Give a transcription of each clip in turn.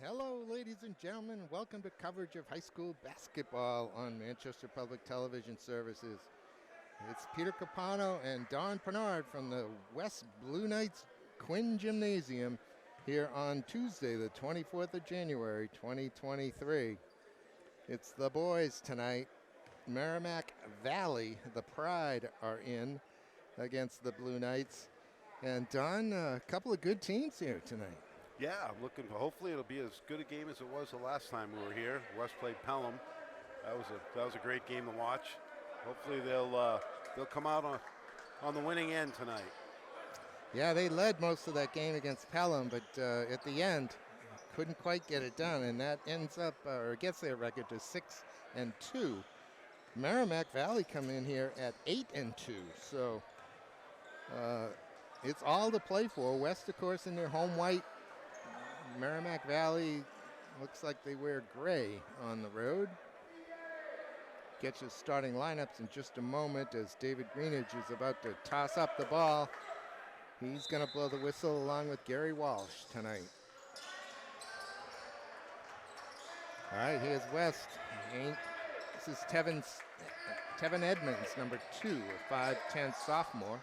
Hello, ladies and gentlemen. Welcome to coverage of high school basketball on Manchester Public Television Services. It's Peter Capano and Don Pernard from the West Blue Knights Quinn Gymnasium here on Tuesday, the 24th of January, 2023. It's the boys tonight. Merrimack Valley, the Pride, are in against the Blue Knights. And Don, a couple of good teams here tonight. Yeah, I'm looking for. Hopefully, it'll be as good a game as it was the last time we were here. West played Pelham. That was a great game to watch. Hopefully, they'll come out on the winning end tonight. Yeah, they led most of that game against Pelham, but at the end couldn't quite get it done, and that ends up or gets their record to 6-2. Merrimack Valley come in here at 8-2, so it's all to play for. West, of course, in their home white. Merrimack Valley looks like they wear gray on the road. Get you starting lineups in just a moment as David Greenidge is about to toss up the ball. He's going to blow the whistle along with Gary Walsh tonight. All right, here's West. This is Tevin Edmonds, number 2, a 5'10 sophomore.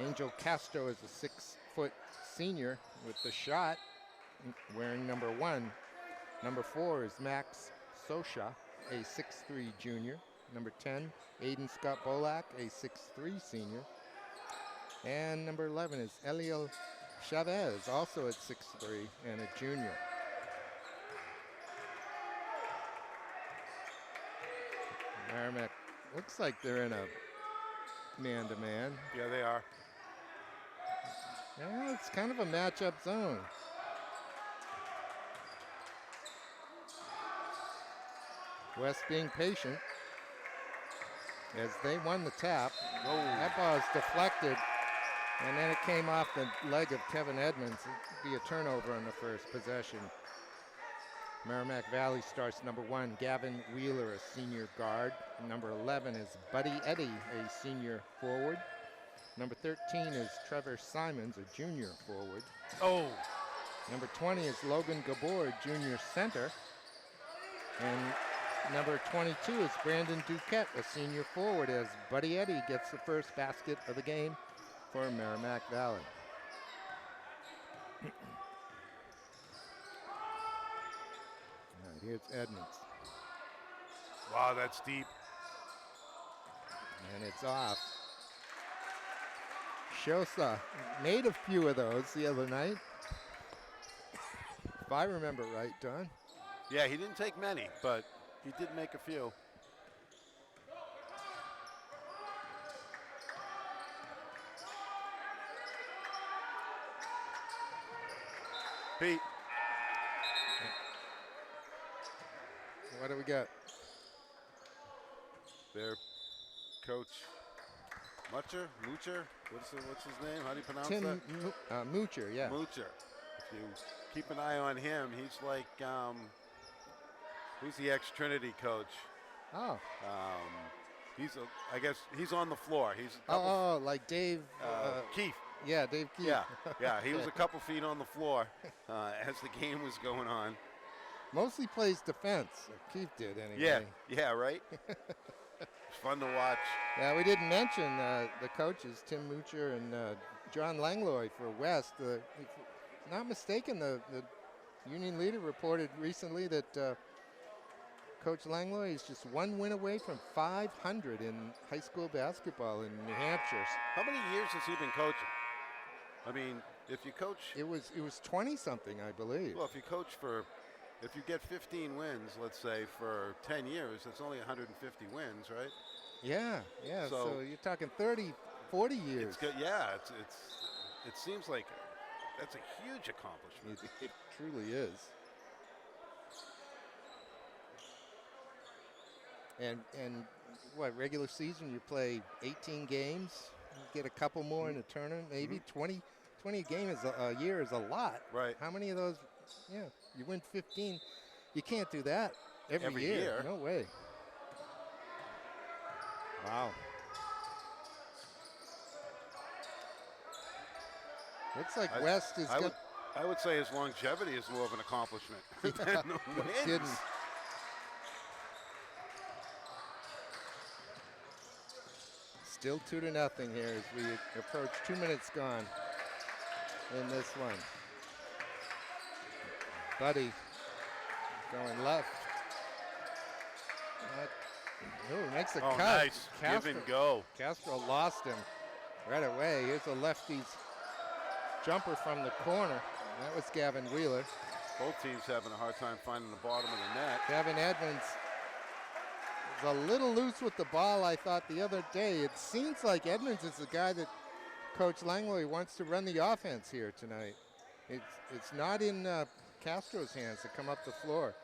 Angel Castro is a 6-foot senior with the shot, wearing number 1. Number 4 is Max Sosha, a 6'3 junior. Number 10, Aiden Scott Bolak, a 6'3 senior. And number 11 is Eliel Chavez, also at 6'3 and a junior. Merrimack looks like they're in a man-to-man. Yeah, they are. Yeah, it's kind of a matchup zone. West being patient as they won the tap. Oh. That ball is deflected, and then it came off the leg of Kevin Edmonds. It'd be a turnover on the first possession. Merrimack Valley starts number 1, Gavin Wheeler, a senior guard. Number 11 is Buddy Eddy, a senior forward. Number 13 is Trevor Simons, a junior forward. Oh. Number 20 is Logan Gabor, junior center. And number 22 is Brandon Duquette, a senior forward, as Buddy Eddy gets the first basket of the game for Merrimack Valley. All right, here's Edmonds. Wow, that's deep. And it's off. Shosa made a few of those the other night. If I remember right, Don. Yeah, he didn't take many, but he did make a few. Pete. What do we got? Their coach, Moocher? What's his name? How do you pronounce Tim that? Moocher, yeah. Moocher. If you keep an eye on him, he's like, who's the ex-Trinity coach? Oh. I guess he's on the floor. He's like Dave Keefe. Yeah, Dave Keefe. Yeah. He was a couple feet on the floor as the game was going on. Mostly plays defense. Keefe did anyway. Yeah, right. It's fun to watch. Yeah, we didn't mention the coaches, Tim Moocher and John Langlois for West. If not mistaken, the Union Leader reported recently that Coach Langlois is just one win away from 500 in high school basketball in New Hampshire. How many years has he been coaching? I mean, if you coach... It was 20-something, I believe. Well, if you get 15 wins, let's say, for 10 years, that's only 150 wins, right? Yeah. So you're talking 30, 40 years. It's good. Yeah, it seems like that's a huge accomplishment. It truly is. And what, regular season, you play 18 games, you get a couple more in a tournament, maybe 20 a game a year is a lot. Right. How many of those, you win 15. You can't do that every year. No way. Wow. Looks like West is I would say his longevity is more of an accomplishment than the No wins. kidding. Still 2-0 here as we approach 2 minutes gone in this one. Buddy going left. Ooh, makes a cut. Nice. Give and go. Castro lost him right away. Here's a lefty's jumper from the corner. That was Gavin Wheeler. Both teams having a hard time finding the bottom of the net. Kevin Edmonds is a little loose with the ball, I thought, the other day. It seems like Edmonds is the guy that Coach Langley wants to run the offense here tonight. It's not in Castro's hands to come up the floor.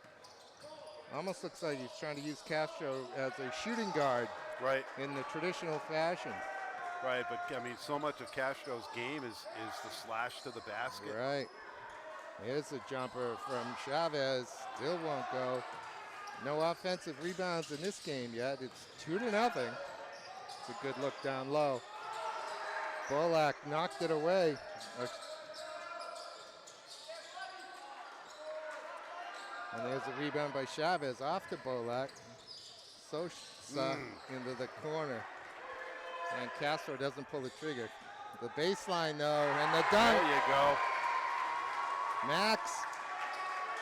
Almost looks like he's trying to use Castro as a shooting guard, right, in the traditional fashion. Right, but I mean, so much of Castro's game is the slash to the basket. Right. Here's a jumper from Chavez. Still won't go. No offensive rebounds in this game yet. It's 2-0. It's a good look down low. Bolak knocked it away. And there's a rebound by Chavez off to Bolak. Sosa into the corner. And Castro doesn't pull the trigger. The baseline though, and the dunk. There you go. Max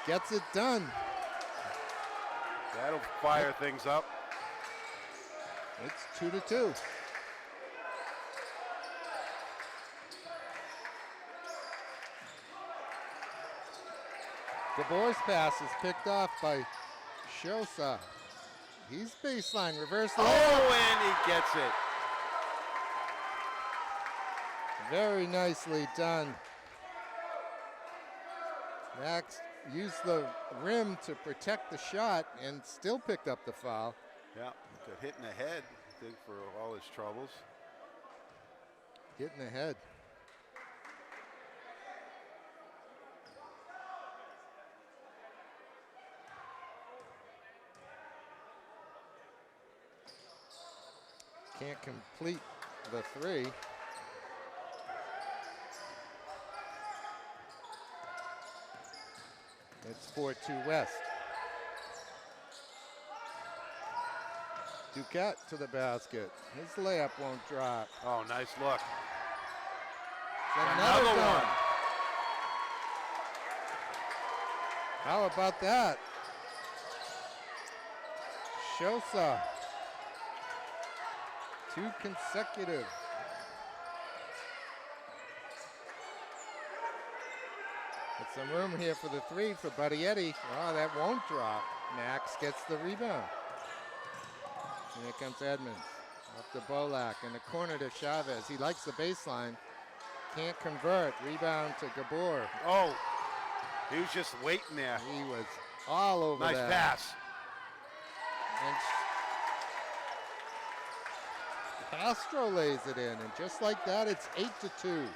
gets it done. That'll fire things up. It's 2-2. Gabor's pass is picked off by Sosa. He's baseline, reverse layup. Oh, and he gets it. Very nicely done. Max used the rim to protect the shot and still picked up the foul. Yeah, got hit in the head, I think, for all his troubles. Hit in the head. Can't complete the three. It's 4-2 West. Duquette to the basket. His layup won't drop. Oh, nice look. Another one. How about that? Sosa. 2 consecutive. Got some room here for the three for Buddy Eddy. Oh, that won't drop. Max gets the rebound. And here comes Edmonds. Up to Bolak in the corner to Chavez. He likes the baseline. Can't convert. Rebound to Gabor. Oh, he was just waiting there. He was all over that. Nice pass. And Castro lays it in, and just like that, it's 8-2.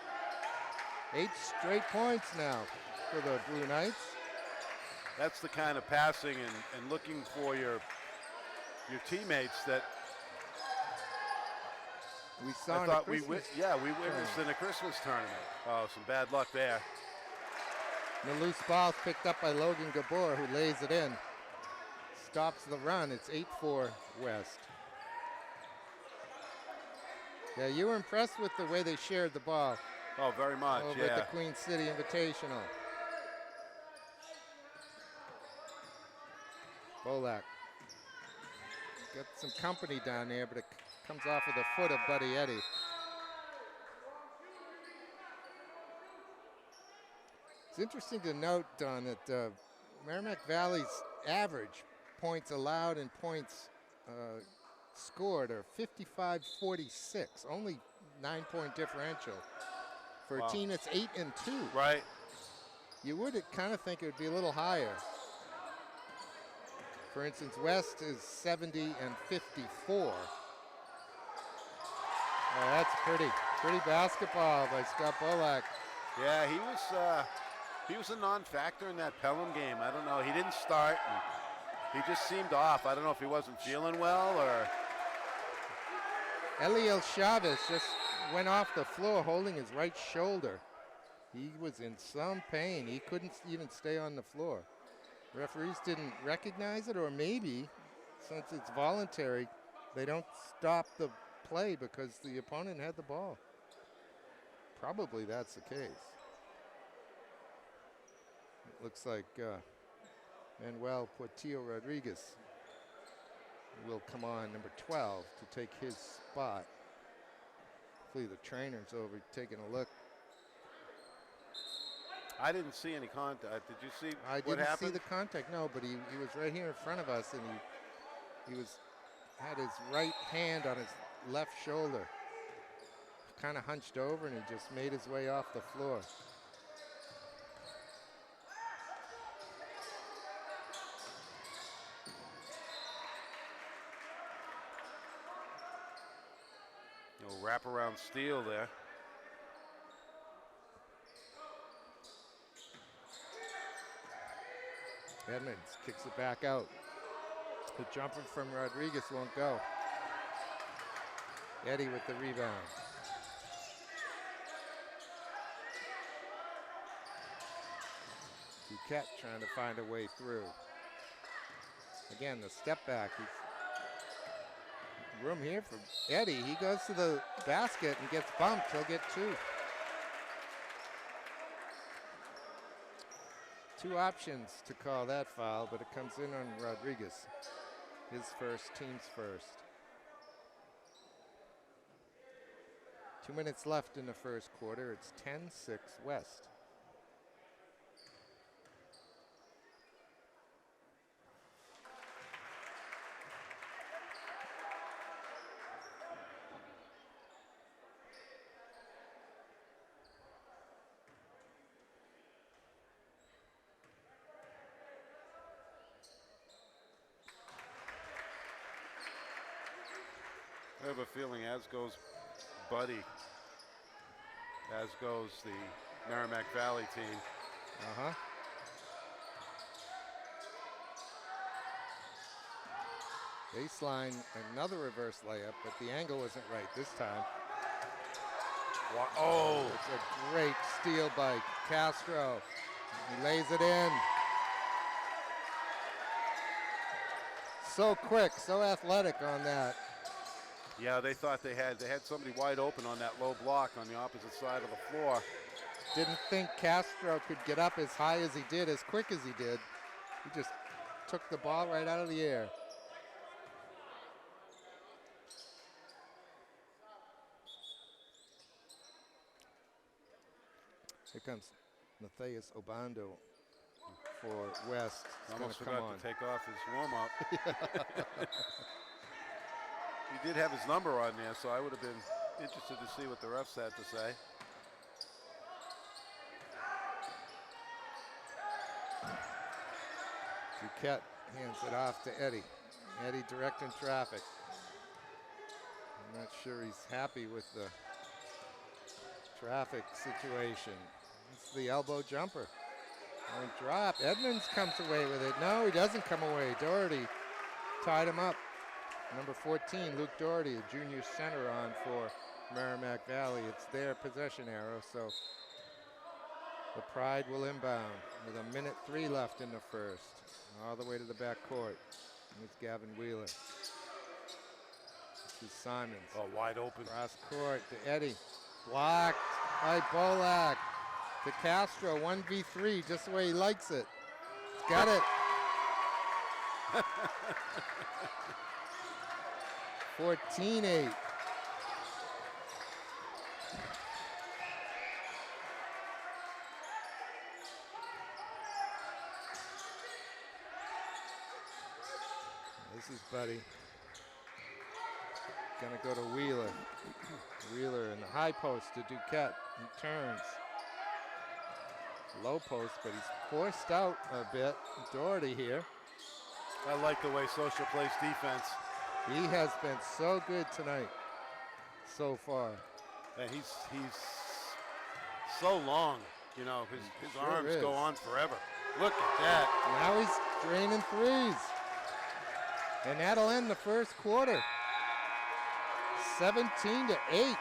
8 straight points now for the Blue Knights. That's the kind of passing and looking for your teammates that we saw. I thought we witnessed in a Christmas tournament. Oh, some bad luck there. The loose ball picked up by Logan Gabor, who lays it in. Stops the run. It's 8-4 West. Yeah, you were impressed with the way they shared the ball. Oh, very much, over at the Queen City Invitational. Bolak. Got some company down there, but it comes off of the foot of Buddy Eddy. It's interesting to note, Don, that Merrimack Valley's average points allowed and points scored are 55-46, only 9-point differential. For a team that's 8-2. Right. You would kind of think it would be a little higher. For instance, West is 70-54. Oh, that's pretty basketball by Scott Bolak. Yeah, he was a non-factor in that Pelham game. I don't know. He didn't start. And he just seemed off. I don't know if he wasn't feeling well or. Eliel Chavez just went off the floor holding his right shoulder. He was in some pain. He couldn't even stay on the floor. Referees didn't recognize it, or maybe, since it's voluntary, they don't stop the play because the opponent had the ball. Probably that's the case. It looks like Manuel Portillo Rodriguez will come on, number 12, to take his spot. Hopefully the trainer's over taking a look. I didn't see any contact. Did you see I what didn't happened? see the contact, no, but he was right here in front of us, and he had his right hand on his left shoulder. Kind of hunched over, and he just made his way off the floor. No wraparound steal there. Edmonds kicks it back out. The jumper from Rodriguez won't go. Eddie with the rebound. Duquette trying to find a way through. Again, the step back. Room here for Eddie. He goes to the basket and gets bumped. He'll get two. Two options to call that foul, but it comes in on Rodriguez. His first, team's first. 2 minutes left in the first quarter. It's 10-6 West. I have a feeling, as goes Buddy, as goes the Merrimack Valley team. Baseline, another reverse layup, but the angle wasn't right this time. Oh! It's a great steal by Castro. He lays it in. So quick, so athletic on that. Yeah, they thought they had somebody wide open on that low block on the opposite side of the floor. Didn't think Castro could get up as high as he did, as quick as he did. He just took the ball right out of the air. Here comes Matthias Obando for West. Almost forgot to take off his warm-up. He did have his number on there, so I would have been interested to see what the refs had to say. Duquette hands it off to Eddie. Eddie directing traffic. I'm not sure he's happy with the traffic situation. It's the elbow jumper. And drop. Edmonds comes away with it. No, he doesn't come away. Doherty tied him up. Number 14, Luke Doherty, a junior center on for Merrimack Valley. It's their possession arrow, so the Pride will inbound with 1:03 left in the first. All the way to the back court. It's Gavin Wheeler. This is Simons. Oh, wide open. Cross court to Eddie. Blocked by Bolak. To Castro, 1v3, just the way he likes it. He's got it. 14-8. This is Buddy. Gonna go to Wheeler. Wheeler in the high post to Duquette. He turns. Low post, but he's forced out a bit. Doherty here. I like the way Social plays defense. He has been so good tonight so far. And he's so long, you know, his Sure arms is. go on forever. Look at that. Now he's draining threes. And that'll end the first quarter. 17-8.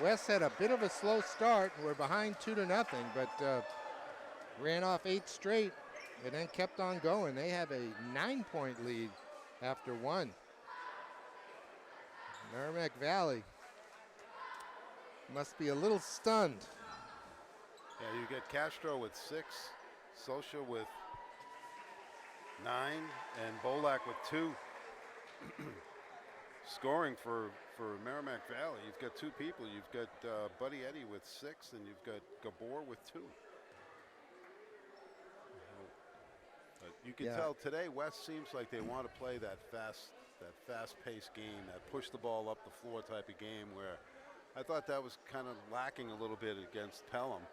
West had a bit of a slow start. We're behind 2-0, but ran off 8 straight and then kept on going. They have a 9-point lead after 1. Merrimack Valley must be a little stunned. Yeah, you get Castro with 6, Socia with 9, and Bolak with 2. Scoring for Merrimack Valley. You've got 2 people. You've got Buddy Eddy with 6, and you've got Gabor with 2. But you can tell today West seems like they want to play that fast-paced game, that push the ball up the floor type of game, where I thought that was kind of lacking a little bit against Pelham.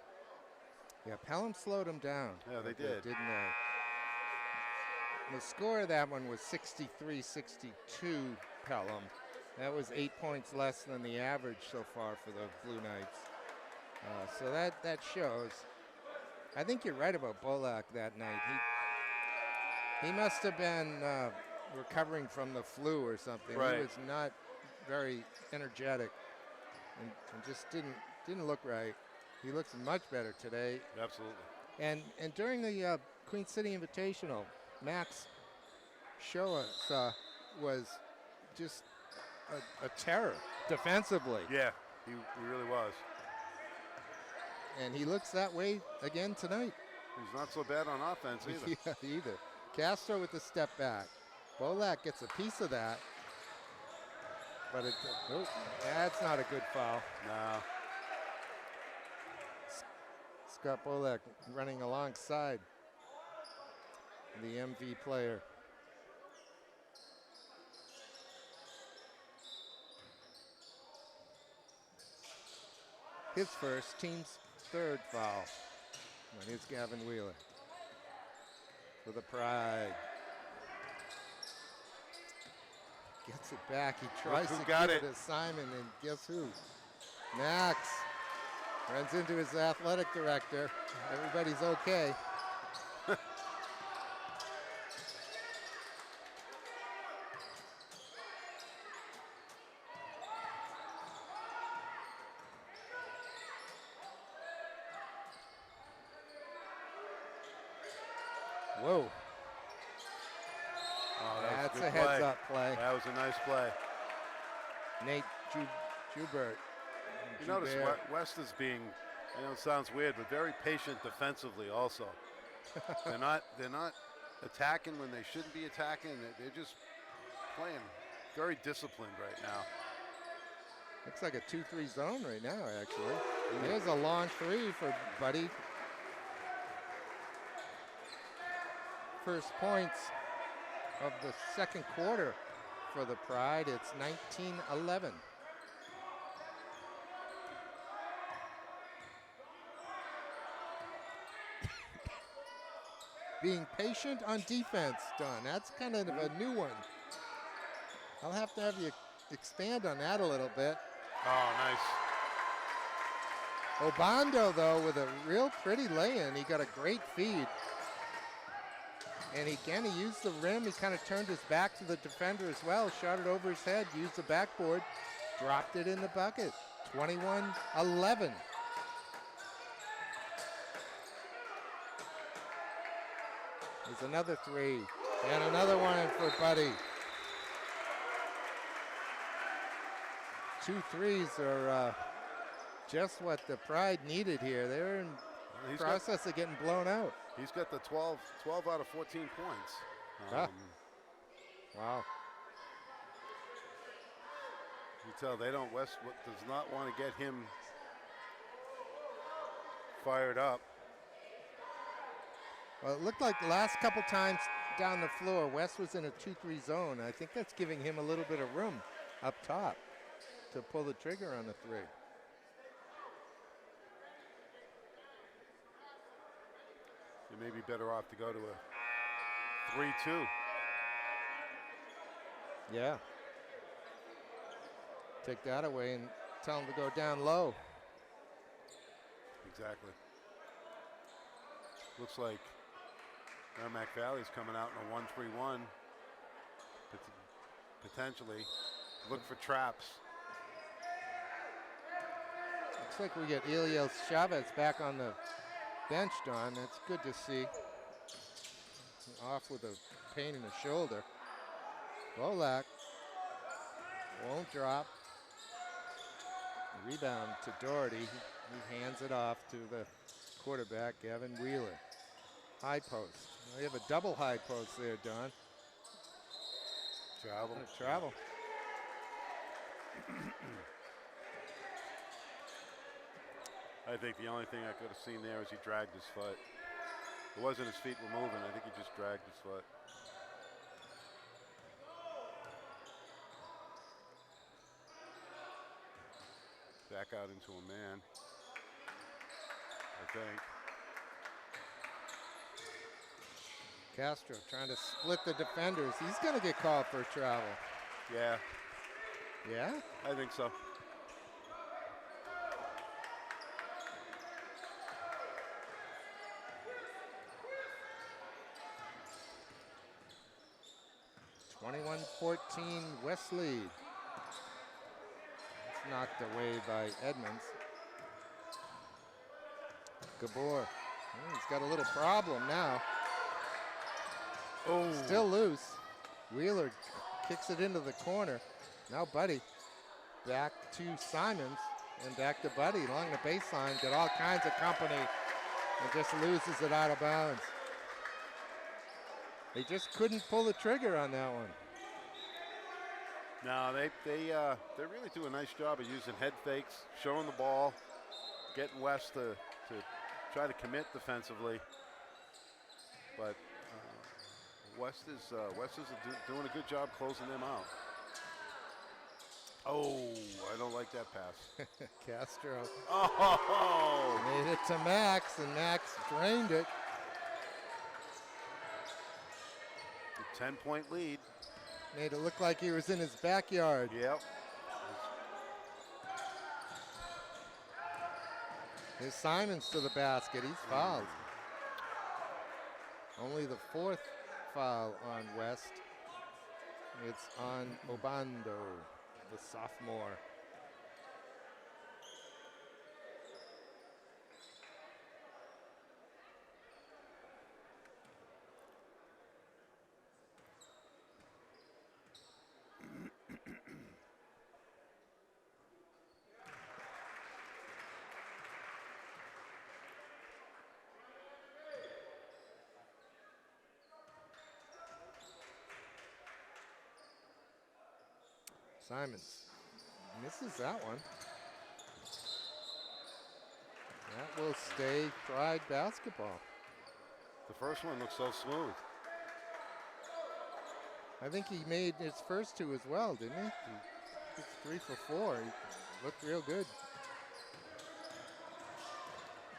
Yeah, Pelham slowed them down. Yeah, they did. Didn't they? The score of that one was 63-62 Pelham. That was 8 points less than the average so far for the Blue Knights. So that shows. I think you're right about Bolak that night. He must have been recovering from the flu or something. Right. He was not very energetic and just didn't look right. He looks much better today. Absolutely. And during the Queen City Invitational, Max Shoa was just a terror defensively. Yeah, he really was. And he looks that way again tonight. He's not so bad on offense either. Yeah, either. Castro with the step back. Bolak gets a piece of that. But that's not a good foul. No. Scott Bolak running alongside the MV player. His first, team's 3rd foul. And here's Gavin Wheeler for the Pride. Gets it back. He tries to give it to Simon, and guess who? Max runs into his athletic director. Everybody's okay. Whoa. Oh, that's a heads-up play. That was a nice play. Nate Joubert. You notice West is being, I know it sounds weird, but very patient defensively also. They're not attacking when they shouldn't be attacking. They're just playing very disciplined right now. Looks like a 2-3 zone right now, actually. There's a long 3 for Buddy. First points of the 2nd quarter for the Pride. It's 19-11. Being patient on defense, Don. That's kind of a new one. I'll have to have you expand on that a little bit. Oh, nice. Obando, though, with a real pretty lay-in. He got a great feed. And he used the rim. He kind of turned his back to the defender as well. Shot it over his head, used the backboard, dropped it in the bucket. 21-11. There's another 3. And another one for Buddy. 2 threes are just what the Pride needed here. They're in process of getting blown out. He's got the 12 out of 14 points. Wow. You tell West does not want to get him fired up. Well, it looked like the last couple times down the floor, West was in a 2-3 zone. I think that's giving him a little bit of room up top to pull the trigger on the 3. You may be better off to go to a 3-2. Yeah. Take that away and tell him to go down low. Exactly. Looks like Merrimack Valley's coming out in a 1-3-1. Potentially. Look for traps. Looks like we get Eliel Chavez back on the bench, Don. That's good to see. Off with a pain in the shoulder. Bolak won't drop. Rebound to Doherty. He hands it off to the quarterback, Gavin Wheeler. High post. We have a double high post there, Don. Travel. Travel. I think the only thing I could have seen there is he dragged his foot. It wasn't his feet were moving. I think he just dragged his foot. Back out into a man, I think. Castro trying to split the defenders. He's going to get called for travel. Yeah. Yeah? I think so. (21-14) West lead. It's knocked away by Edmonds. Gabor. He's got a little problem now. Oh. Still loose. Wheeler kicks it into the corner. Now Buddy back to Simons and back to Buddy along the baseline. Got all kinds of company and just loses it out of bounds. They just couldn't pull the trigger on that one. No, they really do a nice job of using head fakes, showing the ball, getting West to try to commit defensively. But West is doing a good job closing them out. Oh, I don't like that pass. Castro Oh! made it to Max, and Max drained it. A 10-point lead. Made it look like he was in his backyard. Yep. Here's Simons to the basket. He's fouled. Only the fourth foul on West. It's on Obando, the sophomore. Simons misses that one. That will stay Pride basketball. The first one looks so smooth. I think he made his first two as well, didn't he? It's 3 for 4. He looked real good.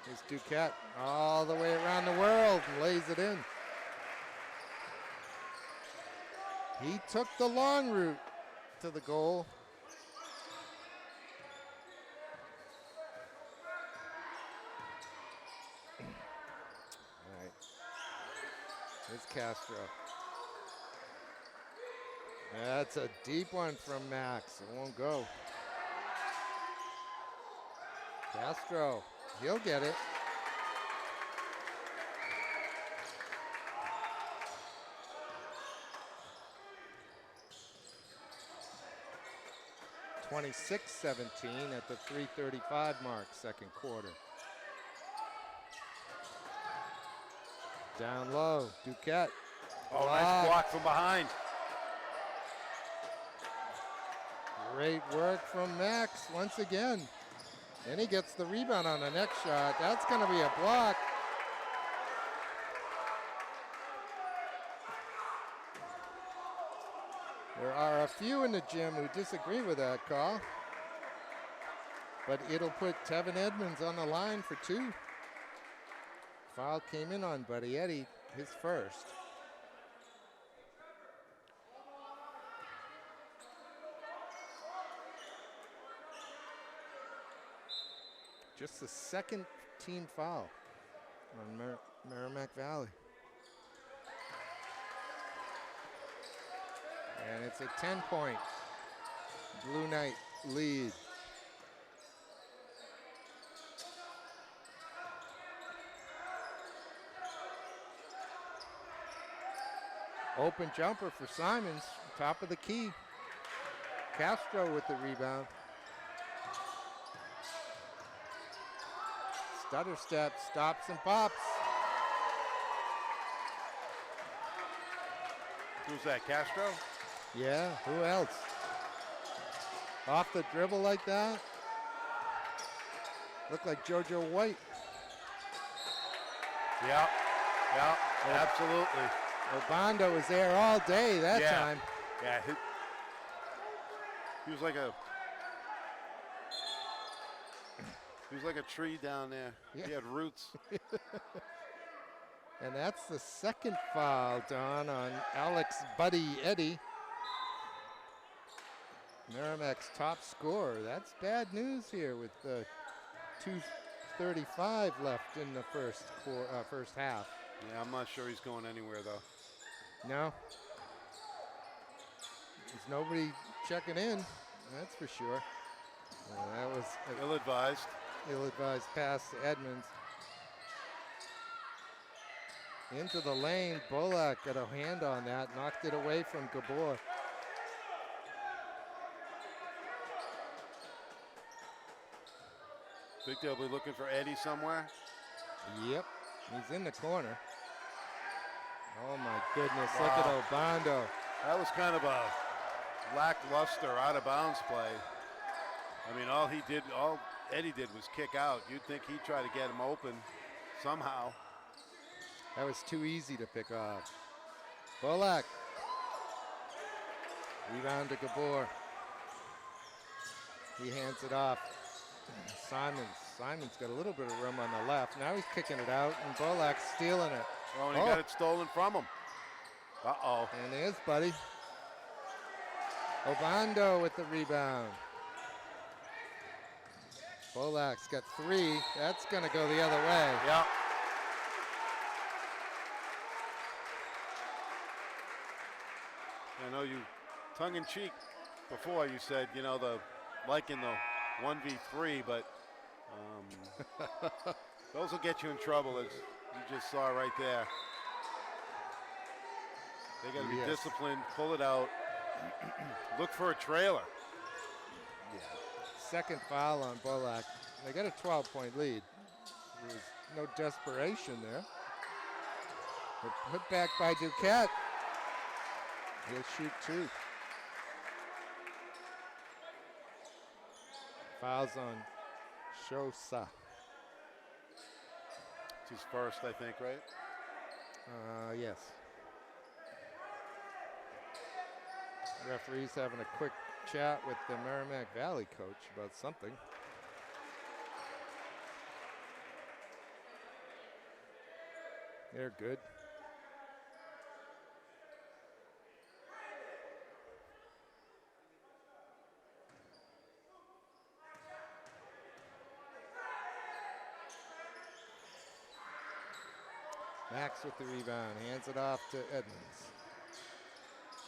Here's Duquette all the way around the world and lays it in. He took the long route to the goal. All right. Here's Castro. That's a deep one from Max. It won't go. Castro, he'll get it. (26-17) at the 3:35 mark, second quarter. Down low, Duquette. Oh, nice block from behind. Great work from Max once again. And he gets the rebound on the next shot. That's going to be a block. There are a few in the gym who disagree with that call. But it'll put Tevin Edmonds on the line for 2. Foul came in on Buddy Eddy, his first. Just the second team foul on Merrimack Valley. And it's a 10-point Blue Knight lead. Open jumper for Simons, top of the key. Castro with the rebound. Stutter step, stops and pops. Who's that, Castro? Yeah, who else? Off the dribble like that. Looked like JoJo White. Yeah, absolutely. Obando was there all day that time. Yeah, he was like a tree down there. Yeah. He had roots. And that's the second foul, Don, on Alex Buddy Eddy. Merrimack's top scorer. That's bad news here with 2:35 left in the first half. Yeah, I'm not sure he's going anywhere, though. No. There's nobody checking in, that's for sure. That was an ill-advised pass to Edmonds. Into the lane, Bolak got a hand on that, knocked it away from Gabor. Think they'll be looking for Eddie somewhere? Yep, he's in the corner. Oh my goodness, look at Obando. That was kind of a lackluster out of bounds play. I mean, all Eddie did was kick out. You'd think he'd try to get him open somehow. That was too easy to pick off. Bolak. Rebound to Gabor. He hands it off. Simon's got a little bit of room on the left. Now he's kicking it out, and Bolak's stealing it. Oh, and he got it stolen from him. Uh-oh. And there's Buddy. Obando with the rebound. Bolak's got 3. That's going to go the other way. Yeah. I know you, tongue-in-cheek, before you said, liking the 1v3, but those will get you in trouble, as you just saw right there. They got to be disciplined, pull it out, look for a trailer. Yeah. Second foul on Bolak. They got a 12-point lead. There was no desperation there. But put back by Duquette. He'll shoot 2. Fouls on Shosa. It's his first, I think, right? Yes. Referee's having a quick chat with the Merrimack Valley coach about something. They're good. Max with the rebound, hands it off to Edmonds.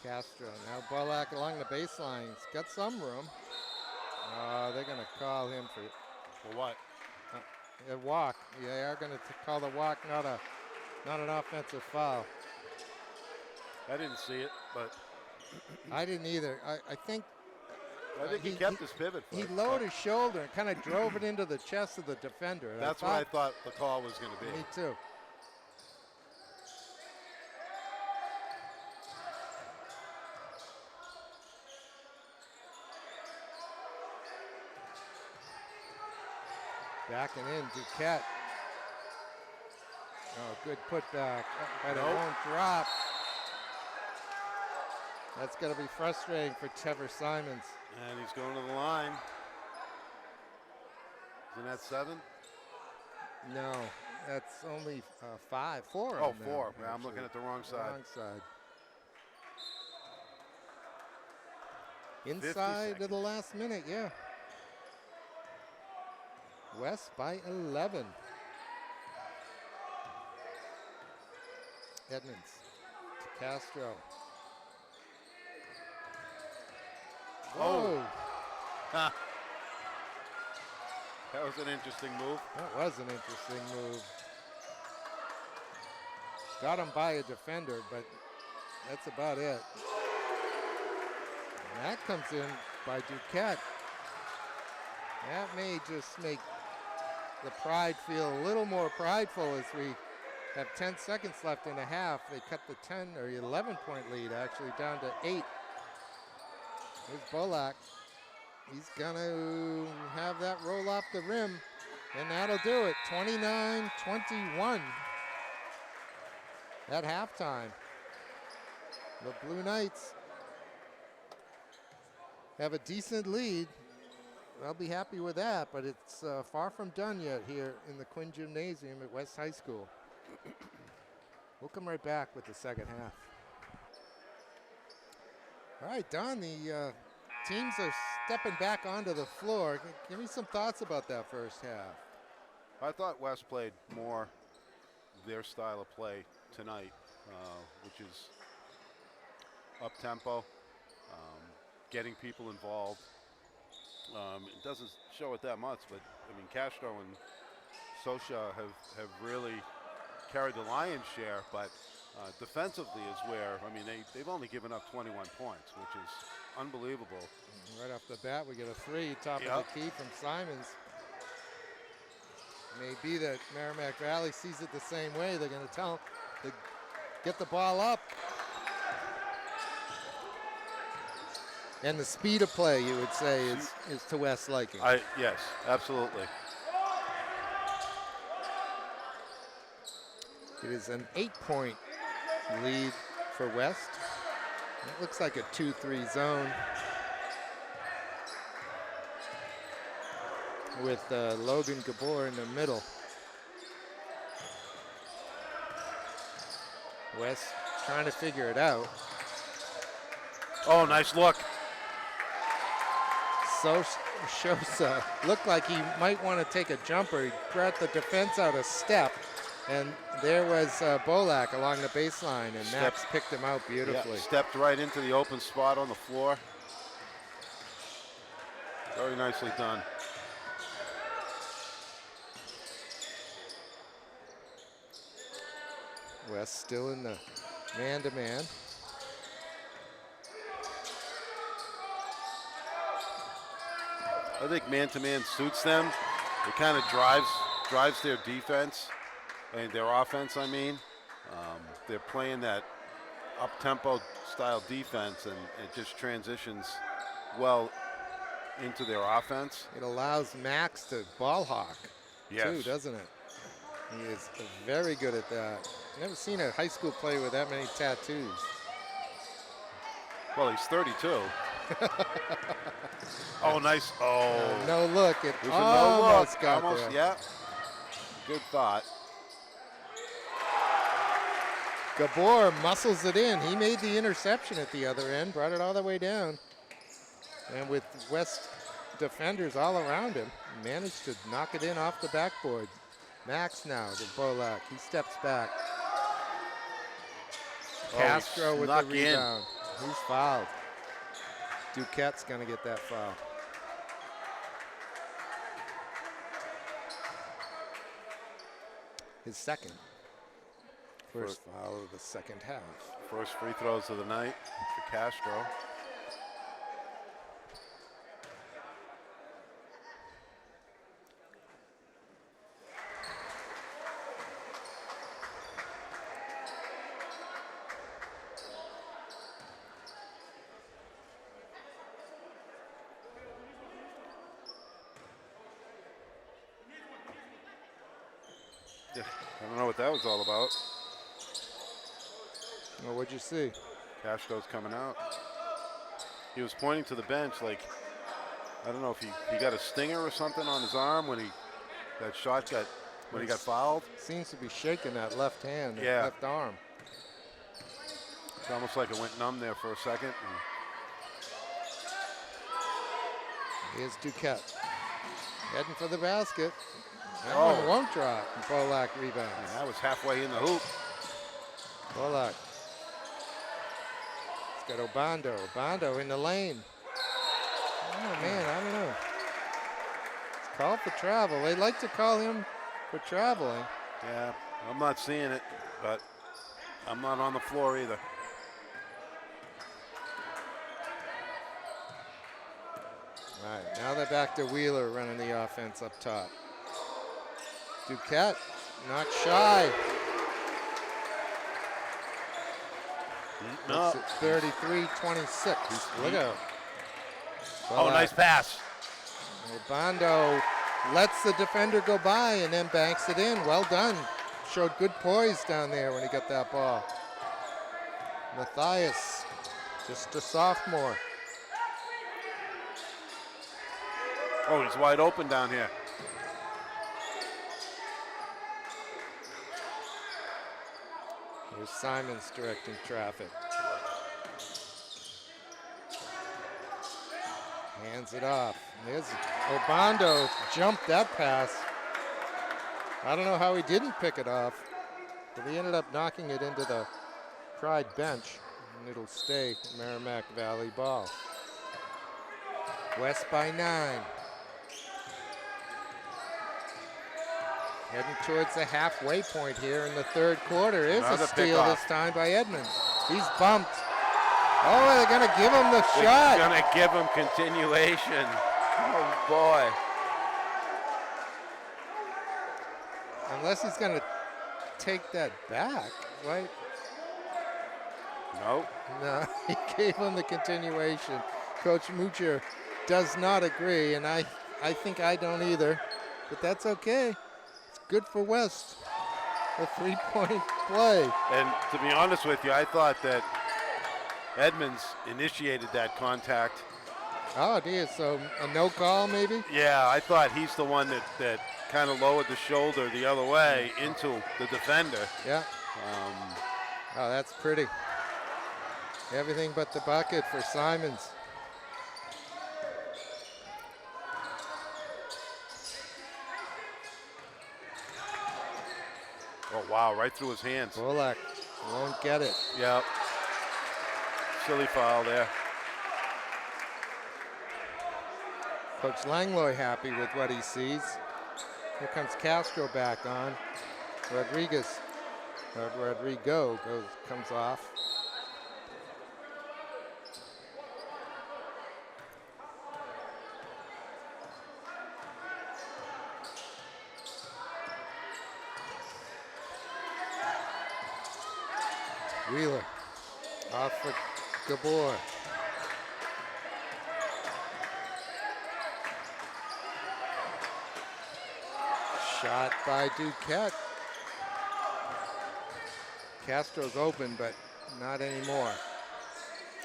Castro, now Bolak along the baseline. He's got some room. They're going to call him For what? A walk. They are going to call the walk, not an offensive foul. I didn't see it, but I didn't either. I think he kept his pivot foot. He lowered his shoulder and kind of drove it into the chest of the defender. That's what I thought the call was going to be. Me too. Backing in, Duquette. Oh, good putback, but it won't drop. That's going to be frustrating for Trevor Simons. And he's going to the line. Isn't that 7? No, that's only 5, 4. Oh, 4. Yeah, I'm looking at the wrong side. Wrong side. Inside of the last minute, yeah. West by 11. Edmonds to Castro. Oh. That was an interesting move. That was an interesting move. Got him by a defender, but That's about it. And that comes in by Duquette. That may just make the Pride feel a little more prideful as we have 10 seconds left in the half. They cut the 10 or 11-point lead actually down to 8. Here's Bolak. He's gonna have that roll off the rim, and that'll do it. 29-21 at halftime. The Blue Knights have a decent lead. I'll be happy with that, but it's far from done yet here in the Quinn Gymnasium at West High School. We'll come right back with the second half. All right, Don, the teams are stepping back onto the floor. Give me some thoughts about that first half. I thought West played more their style of play tonight, which is up-tempo, getting people involved. It doesn't show it that much, but I mean Castro and Sosha have really carried the lion's share, but defensively is where, I mean, they've only given up 21 points, which is unbelievable. Right off the bat, we get a 3, top of the key from Simons. May be that Merrimack Valley sees it the same way. They're going to tell them to get the ball up. And the speed of play, you would say, is to West's liking. Yes, absolutely. It is an 8-point lead for West. It looks like a 2-3 zone with Logan Gabor in the middle. West trying to figure it out. Oh, nice look. So Shosa looked like he might want to take a jumper. He brought the defense out a step, and there was Bolak along the baseline, and Max picked him out beautifully. Yeah, stepped right into the open spot on the floor. Very nicely done. West still in the man-to-man. I think man-to-man suits them. It kind of drives their defense and their offense. I mean, they're playing that up-tempo style defense, and it just transitions well into their offense. It allows Max to ball hawk, too, doesn't it? He is very good at that. Never seen a high school player with that many tattoos. Well, he's 32. Oh, nice. Oh. No look. It was almost a got no look. there. Yeah. Good thought. Gabor muscles it in. He made the interception at the other end, brought it all the way down. And with West defenders all around him, managed to knock it in off the backboard. Max now to Bolak. He steps back. Castro with the rebound. Who's fouled? Duquette's going to get that foul. His second. First foul of the second half. First free throws of the night for Castro. I don't know what that was all about. Well, what'd you see? Castro's coming out. He was pointing to the bench like, I don't know if he got a stinger or something on his arm when that shot got, when he got fouled. Seems to be shaking that left hand, left arm. It's almost like it went numb there for a second. Here's Duquette. Heading for the basket. That one won't drop. Bolak rebounds. And that was halfway in the hoop. Bolak. It's got Obando. Obando in the lane. Oh, man, I don't know. It's called for travel. They like to call him for traveling. Yeah, I'm not seeing it, but I'm not on the floor either. All right, now they're back to Wheeler running the offense up top. Duquette, not shy. No. It's 33-26. Look out. Oh, nice pass. Obando lets the defender go by and then banks it in. Well done. Showed good poise down there when he got that ball. Matthias, just a sophomore. Oh, he's wide open down here. Here's Simons directing traffic. Hands it off. There's Obando jumped that pass. I don't know how he didn't pick it off, but he ended up knocking it into the Pride bench, and it'll stay Merrimack Valley ball. West by 9. Heading towards the halfway point here in the third quarter. Is a steal this time by Edmonds. He's bumped. Oh, they're going to give him the shot. They're going to give him continuation. Oh, boy. Unless he's going to take that back, right? Nope. No, he gave him the continuation. Coach Mucher does not agree, and I think I don't either, but that's okay. It's good for West. A 3-point play. And to be honest with you, I thought that Edmonds initiated that contact. Oh, dear. So a no call, maybe? Yeah, I thought he's the one that kind of lowered the shoulder the other way into the defender. Yeah. Oh, that's pretty. Everything but the bucket for Simons. Oh, wow, right through his hands. Bolak won't get it. Yep. Silly foul there. Coach Langlois happy with what he sees. Here comes Castro back on. Rodrigo comes off. Wheeler off for Gabor. Shot by Duquette. Castro's open, but not anymore.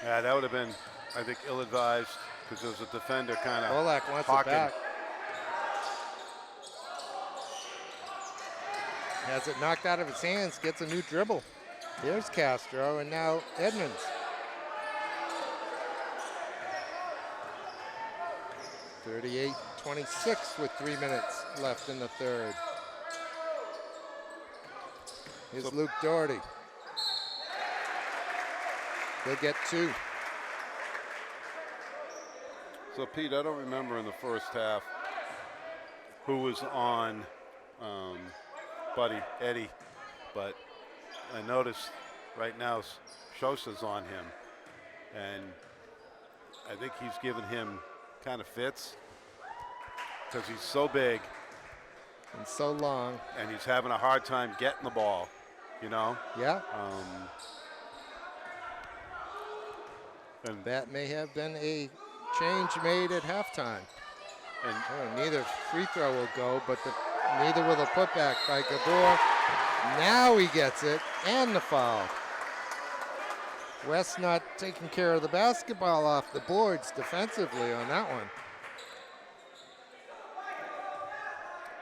Yeah, that would have been, I think, ill-advised because there was a defender kind of Bolak wants hawking. it back. Has it knocked out of his hands, gets a new dribble. There's Castro, and now Edmonds. (38-26) with 3 minutes left in the third. Here's Luke Doherty. He'll get 2. So, Pete, I don't remember in the first half who was on Buddy, Eddie, but I noticed right now Shosa's on him, and I think he's giving him kind of fits because he's so big and so long, and he's having a hard time getting the ball, you know? Yeah. And that may have been a change made at halftime. And neither free throw will go, but neither will the putback by Gabor. Now he gets it, and the foul. West not taking care of the basketball off the boards defensively on that one.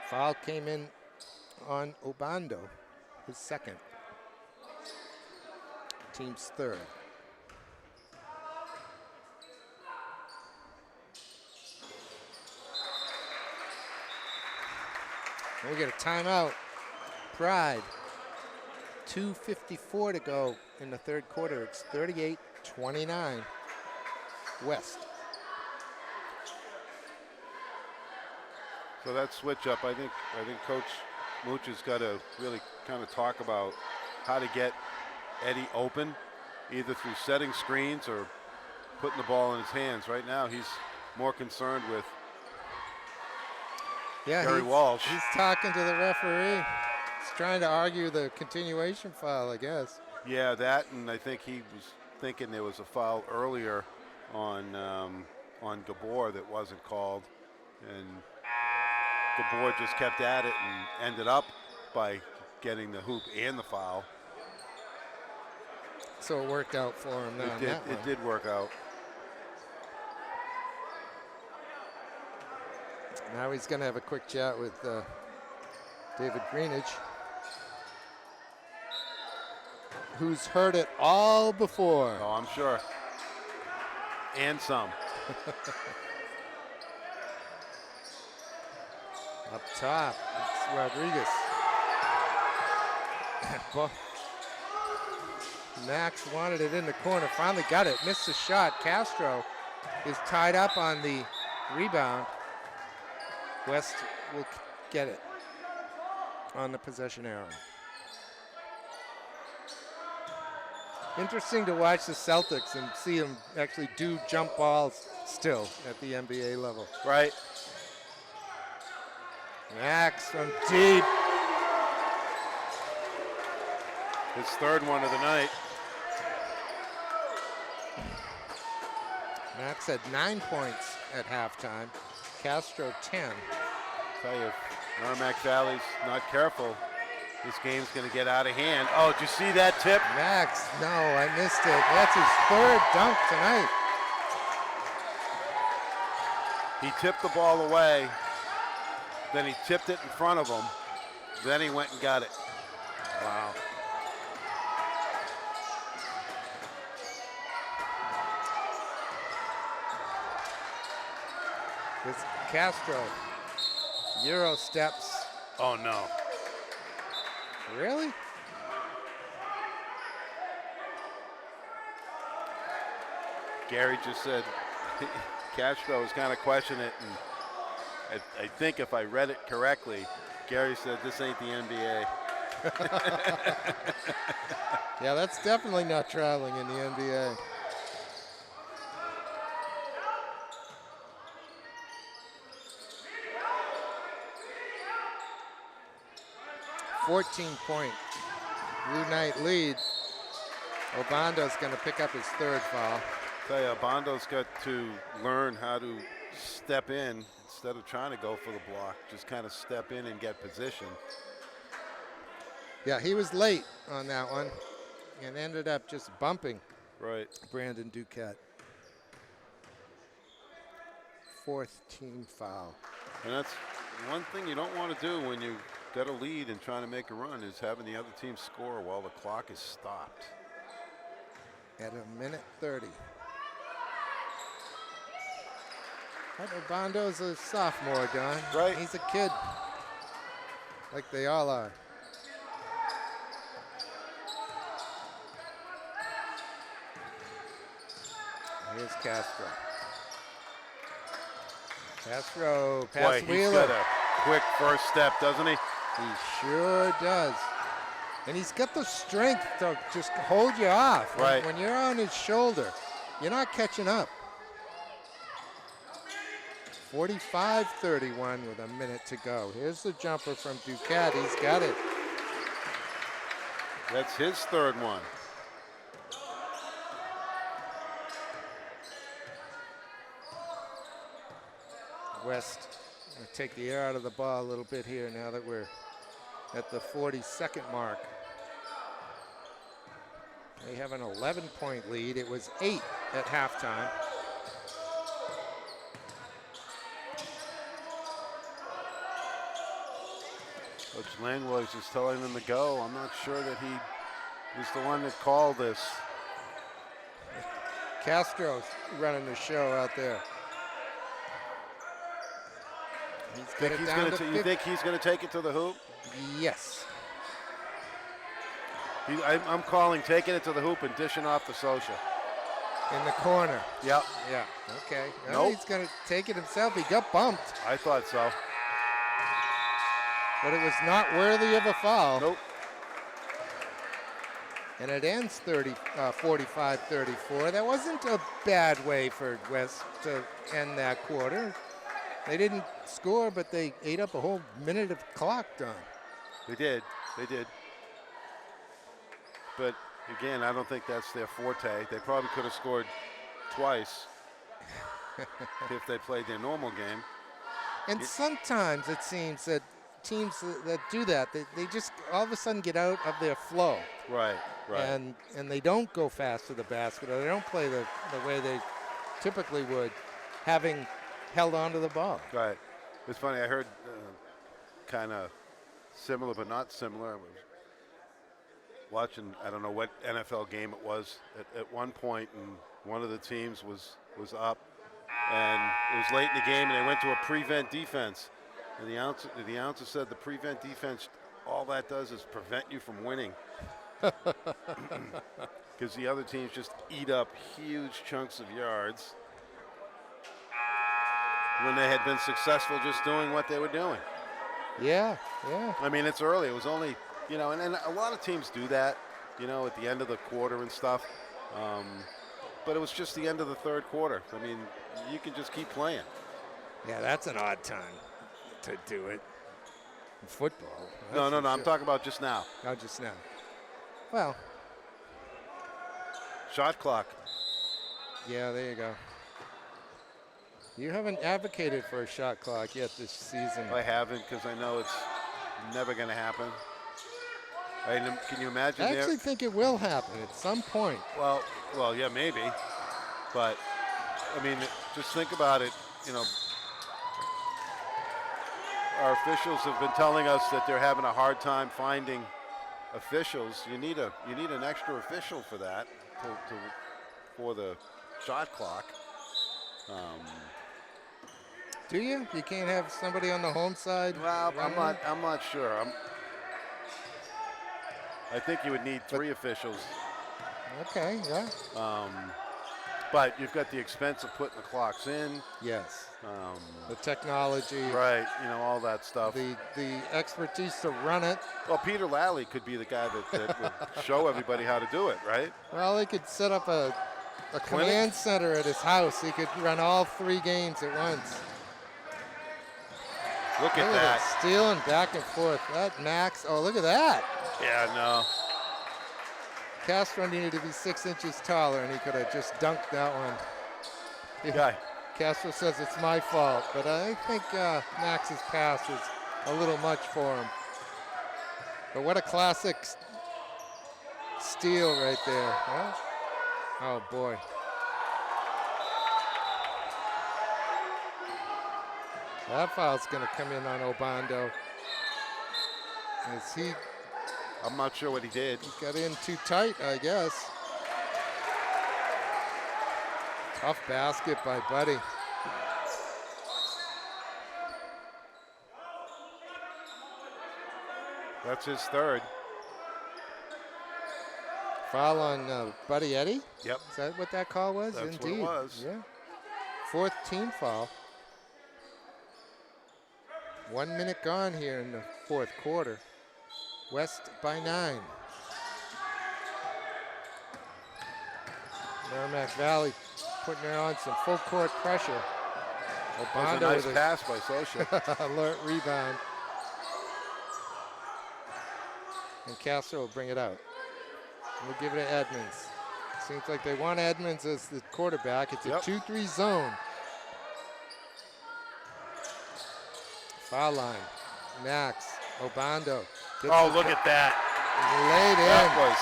Foul came in on Obando, his second. Team's third. And we get a timeout. Pride. 2:54 to go in the third quarter. It's 38-29 West. so that switch up, I think Coach Mooch has got to really kind of talk about how to get Eddie open, either through setting screens or putting the ball in his hands. Right now, he's more concerned with Yeah, Gary Walsh. He's talking to the referee. He's trying to argue the continuation foul, I guess. Yeah, that, and I think he was thinking there was a foul earlier on Gabor that wasn't called, and Gabor just kept at it and ended up by getting the hoop and the foul. So it worked out for him. It did work out. Now he's going to have a quick chat with David Greenidge, who's heard it all before. Oh, I'm sure. And some. Up top, it's Rodriguez. Max wanted it in the corner, finally got it, missed the shot. Castro is tied up on the rebound. West will get it on the possession arrow. Interesting to watch the Celtics and see them actually do jump balls still at the NBA level. Right. Max from deep. His third one of the night. Max had 9 points at halftime. Castro 10. Tell you, if Merrimack Valley's not careful, this game's going to get out of hand. Oh, did you see that tip? Max, no, I missed it. That's his third dunk tonight. He tipped the ball away, then he tipped it in front of him, then he went and got it. Wow. It's Castro. Euro steps. Oh, no. Really? Gary just said Castro was kind of questioning it, and I think if I read it correctly, Gary said this ain't the NBA. Yeah, that's definitely not traveling in the NBA. .14 Blue Knight lead. Obondo's going to pick up his third foul. Tell you, Bondo's got to learn how to step in instead of trying to go for the block. Just kind of step in and get position. Yeah, he was late on that one and ended up just bumping Brandon Duquette. Fourth team foul. And that's one thing you don't want to do when you get a lead and trying to make a run is having the other team score while the clock is stopped. At a minute 30. Obondo's a sophomore, Don. Right. He's a kid, like they all are. Here's Castro. Castro, pass Boy, Wheeler. he's got a quick first step, doesn't he? He sure does. And he's got the strength to just hold you off. Right. When you're on his shoulder, you're not catching up. 45-31 with a minute to go. Here's the jumper from Duquette. He's got it. That's his third one. West will take the air out of the ball a little bit here now that we're at the 42nd mark. They have an 11-point lead. It was 8 at halftime. Coach Langlois is telling them to go. I'm not sure that he was the one that called this. Castro's running the show out there. You think he's going to take it to the hoop? Yes. I'm calling taking it to the hoop and dishing off the Socha. In the corner. Yep. Yeah. Okay. Nope. He's going to take it himself. He got bumped. I thought so. But it was not worthy of a foul. Nope. And it ends 45-34. That wasn't a bad way for West to end that quarter. They didn't score, but they ate up a whole minute of clock, Don. They did. But again, I don't think that's their forte. They probably could have scored twice if they played their normal game. And sometimes it seems that teams that do that, they just all of a sudden get out of their flow. Right. And they don't go fast to the basket, or they don't play the way they typically would, having held on to the ball. Right. It's funny, I heard kind of similar but not similar. I was watching, I don't know what NFL game it was at one point, and one of the teams was up, and it was late in the game, and they went to a prevent defense. And the announcer said the prevent defense, all that does is prevent you from winning. Because the other teams just eat up huge chunks of yards when they had been successful just doing what they were doing. Yeah. I mean, it's early. It was only, and a lot of teams do that, at the end of the quarter and stuff. But it was just the end of the third quarter. I mean, you can just keep playing. Yeah, that's an odd time to do it in football. No. I'm talking about just now. Oh, just now. Well. Shot clock. Yeah, there you go. You haven't advocated for a shot clock yet this season. I haven't, because I know it's never going to happen. Can you imagine? I actually think it will happen at some point. Well, yeah, maybe. But, I mean, just think about it. Our officials have been telling us that they're having a hard time finding officials. You need an extra official for that, for the shot clock. Do you? You can't have somebody on the home side? Well, I'm not sure. I think you would need three officials. Okay, yeah. But you've got the expense of putting the clocks in. Yes. The technology. Right, all that stuff. The expertise to run it. Well, Peter Lally could be the guy that would show everybody how to do it, right? Well, he could set up a command center at his house. He could run all 3 games at once. Look at that. Stealing back and forth. That Max. Oh, look at that. Yeah, no. Castro needed to be 6 inches taller, and he could have just dunked that one. Castro says it's my fault, but I think Max's pass was a little much for him. But what a classic steal right there. Huh? Oh, boy. That foul's going to come in on Obando. I'm not sure what he did. He got in too tight, I guess. Tough basket by Buddy. That's his third. Foul on Buddy Eddy? Yep. Is that what that call was? That's Indeed. what it was. Yeah. 4th team foul. 1 minute gone here in the 4th quarter. West by 9. Merrimack Valley putting on some full court pressure. That was a nice pass by Social. Alert rebound. And Castro will bring it out. We'll give it to Edmonds. Seems like they want Edmonds as the quarterback. It's a 2-3 zone. Foul line. Max. Obando. Oh, look at that. Laid in. That was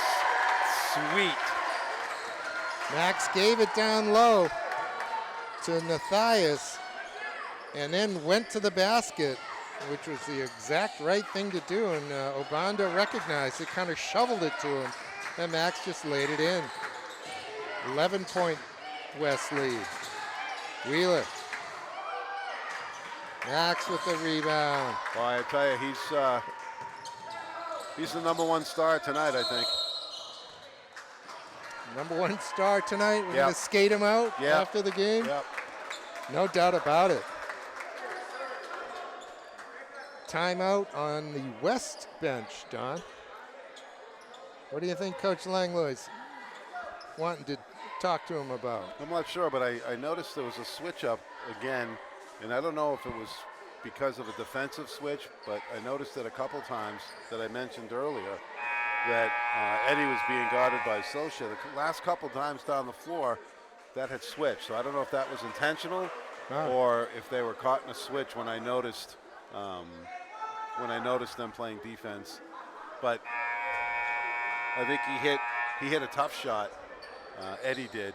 sweet. Max gave it down low to Nathias and then went to the basket, which was the exact right thing to do. And Obando recognized it, kind of shoveled it to him. And Max just laid it in. 11-point West lead. Wheeler. Max with the rebound. Well, I tell you, he's the #1 star tonight, I think. #1 star tonight. We're going to skate him out after the game. Yep. No doubt about it. Timeout on the West bench, Don. What do you think Coach Langlois wanting to talk to him about? I'm not sure, but I noticed there was a switch up again, and I don't know if it was because of a defensive switch, but I noticed it a couple times that I mentioned earlier that Eddie was being guarded by Socha. The last couple times down the floor, that had switched. So I don't know if that was intentional or if they were caught in a switch when I noticed them playing defense. But I think he hit a tough shot. Eddie did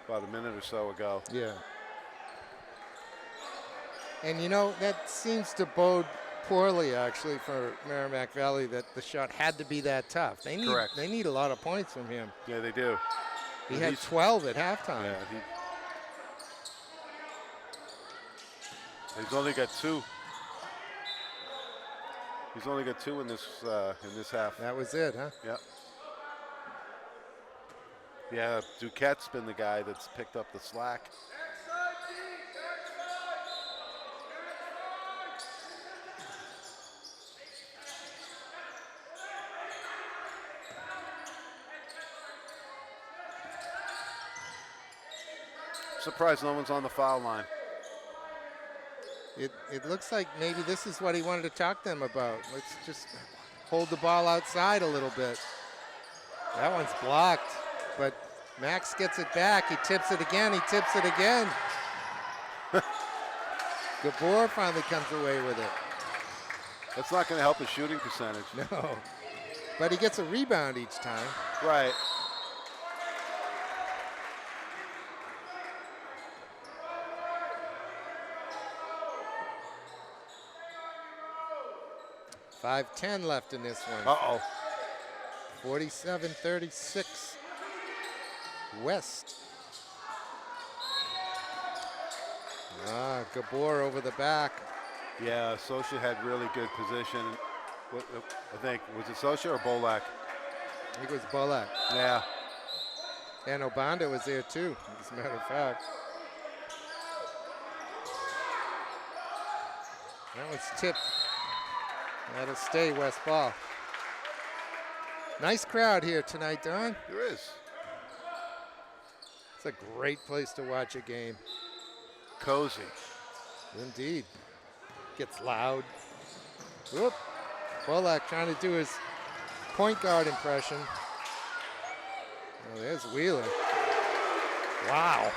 about a minute or so ago. Yeah. And you know, that seems to bode poorly actually for Merrimack Valley, that the shot had to be that tough. They need a lot of points from him. Yeah, they do. He had 12 at halftime. Yeah, he's only got 2. He's only got 2 in this half. That was it, huh? Yeah. Yeah, Duquette's been the guy that's picked up the slack. Surprised no one's on the foul line. It looks like maybe this is what he wanted to talk to them about. Let's just hold the ball outside a little bit. That one's blocked, but Max gets it back. He tips it again. He tips it again. Gabor finally comes away with it. That's not going to help his shooting percentage. No, but he gets a rebound each time. Right. .5:10 left in this one. Uh-oh. 47-36. West. Gabor over the back. Yeah, Socha had really good position. I think, was it Socha or Bolak? I think it was Bolak. Yeah. And Obanda was there too, as a matter of fact. That one's tipped. That'll stay West ball. Nice crowd here tonight, Don. There is. It's a great place to watch a game. Cozy. Indeed. Gets loud. Whoop. Bolak trying to do his point guard impression. Oh, there's Wheeler. Wow.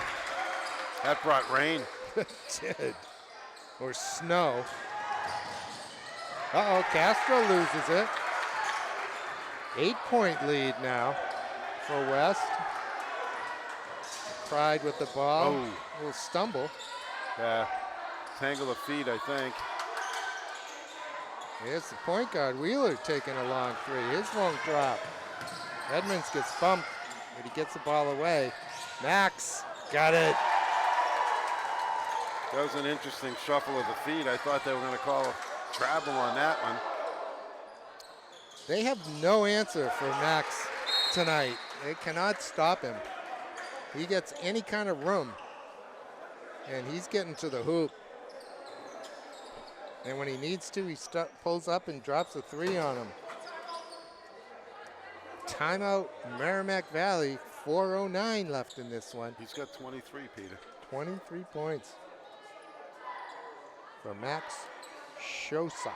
That brought rain. It did. Or snow. Uh-oh, Castro loses it. 8-point lead now for West. Pride with the ball. Oh. A little stumble. Yeah. Tangle of feet, I think. Here's the point guard, Wheeler, taking a long three. His won't drop. Edmonds gets bumped, but he gets the ball away. Max got it. That was an interesting shuffle of the feet. I thought they were going to call a travel on that one. They have no answer for Max tonight. They cannot stop him. He gets any kind of room, and he's getting to the hoop. And when he needs to, he pulls up and drops a three on him. Timeout, Merrimack Valley. 4:09 left in this one. He's got 23, Peter. 23 points for Max Shosa.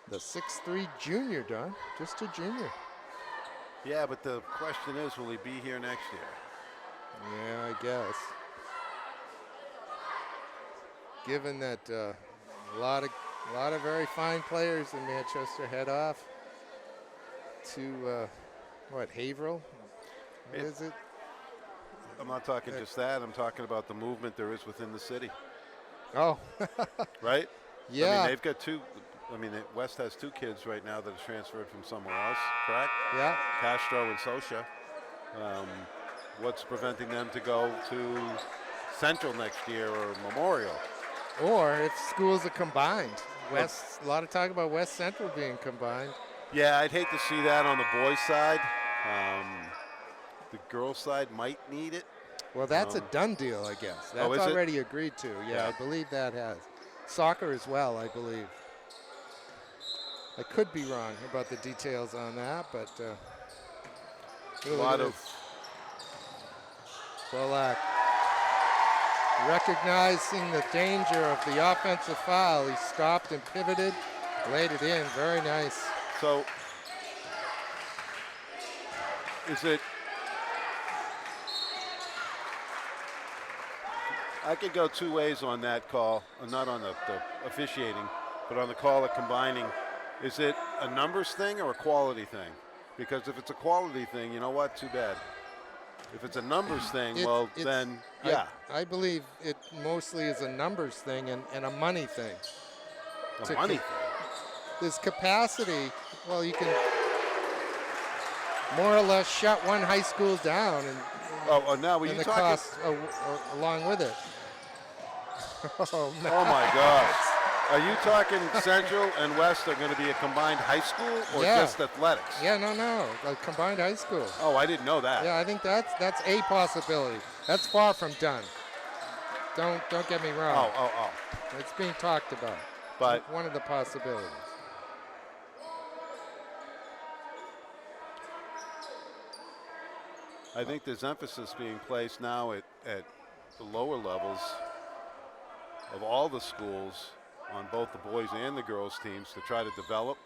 The 6'3" junior, Don. Just a junior. Yeah, but the question is, will he be here next year? Yeah, I guess. Given that a lot of very fine players in Manchester head off to Haverhill? What is it? I'm not talking just that. I'm talking about the movement there is within the city. Oh. Right? Yeah. I mean, they've got two. I mean, West has 2 kids right now that have transferred from somewhere else, correct? Yeah. Castro and Socha. What's preventing them to go to Central next year or Memorial? Or if schools are combined. West, a lot of talk about West Central being combined. Yeah, I'd hate to see that on the boys' side. The girls' side might need it. Well, that's a done deal, I guess. That's is it? already agreed to. Yeah, Yeah. I believe that has. soccer as well, I believe. I could be wrong about the details on that, but A lot of Bolak recognizing the danger of the offensive foul. He stopped and pivoted, laid it in. Very nice. So, is it? I could go two ways on that call, not on the officiating, but on the call of combining. Is it a numbers thing or a quality thing? Because if it's a quality thing, you know what? Too bad. If it's a numbers thing, then yeah. I believe it mostly is a numbers thing and a money thing. A money thing? There's capacity. Well, you can more or less shut one high school down and now and the cost along with it. Oh, no. Oh my God. Are you talking Central and West are going to be a combined high school or just athletics? Yeah, no, a combined high school. Oh, I didn't know that. Yeah, I think that's a possibility. That's far from done. Don't get me wrong. Oh. It's being talked about. But one of the possibilities. I think there's emphasis being placed now at the lower levels of all the schools on both the boys and the girls teams to try to develop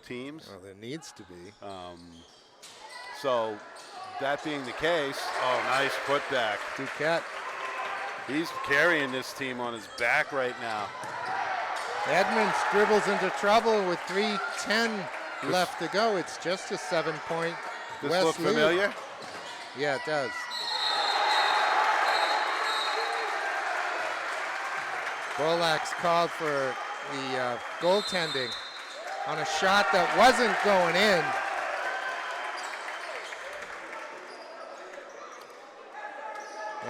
teams. Well, there needs to be. So that being the case, nice putback. Duquette. He's carrying this team on his back right now. Edmonds dribbles into trouble with 3:10 left to go. It's just a 7-point This West look lead. familiar? Yeah, it does. Bolak's called for the goaltending on a shot that wasn't going in.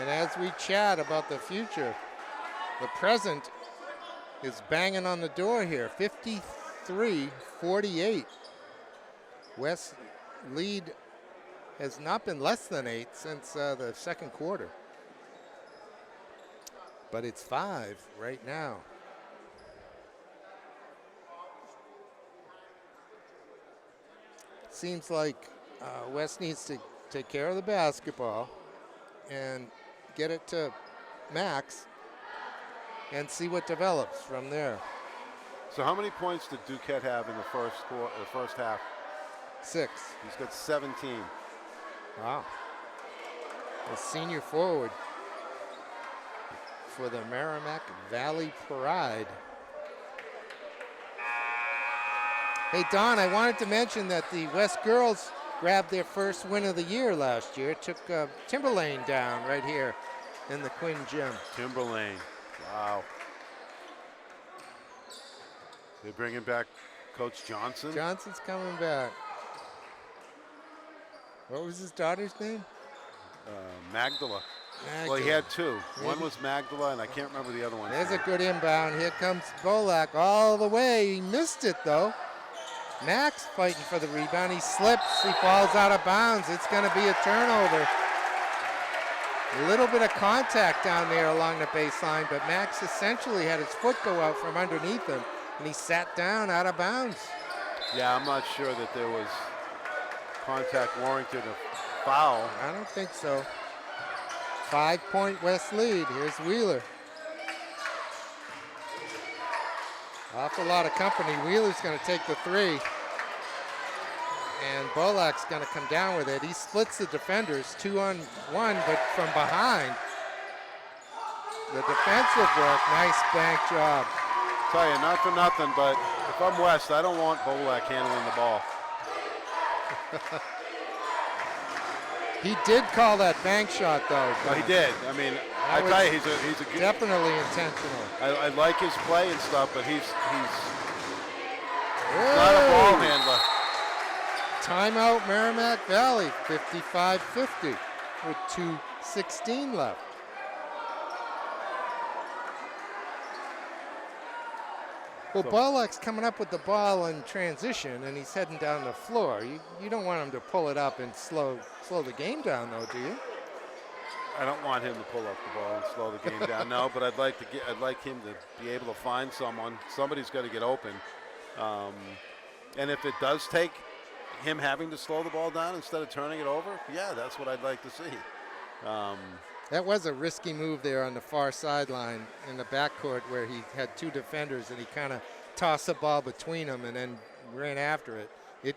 And as we chat about the future, the present is banging on the door here. 53-48. West lead has not been less than 8 since the second quarter. But it's 5 right now. Seems like West needs to take care of the basketball and get it to Max and see what develops from there. So how many points did Duquette have in the first half? 6. He's got 17. Wow. A senior forward for the Merrimack Valley Pride. Hey, Don, I wanted to mention that the West girls grabbed their first win of the year last year. Took Timberlane down right here in the Quinn Gym. Timberlane, wow. They're bringing back Coach Johnson. Johnson's coming back. What was his daughter's name? Magdala. Well, he had 2. One was Magdala, and I can't remember the other one. There's a good inbound. Here comes Bolak all the way. He missed it, though. Max fighting for the rebound. He slips. He falls out of bounds. It's going to be a turnover. A little bit of contact down there along the baseline, but Max essentially had his foot go out from underneath him, and he sat down out of bounds. Yeah, I'm not sure that there was contact warranted a foul. I don't think so. 5-point West lead. Here's Wheeler. Awful lot of company. Wheeler's going to take the 3. And Bolak's going to come down with it. He splits the defenders 2-on-1, but from behind. The defensive work, nice bank job. Tell you, not for nothing, but if I'm West, I don't want Bolak handling the ball. He did call that bank shot, though. Well, he did. I mean, I tell you, he's a good. Definitely intentional. I like his play and stuff, but he's not a ball handler. Timeout, Merrimack Valley, 55-50 with 2:16 left. Well, Bolak's coming up with the ball in transition, and he's heading down the floor. You don't want him to pull it up and slow the game down, though, do you? I don't want him to pull up the ball and slow the game down. No, but I'd like him to be able to find someone. Somebody's got to get open. And if it does take him having to slow the ball down instead of turning it over, yeah, that's what I'd like to see. That was a risky move there on the far sideline in the backcourt where he had two defenders and he kind of tossed the ball between them and then ran after it. It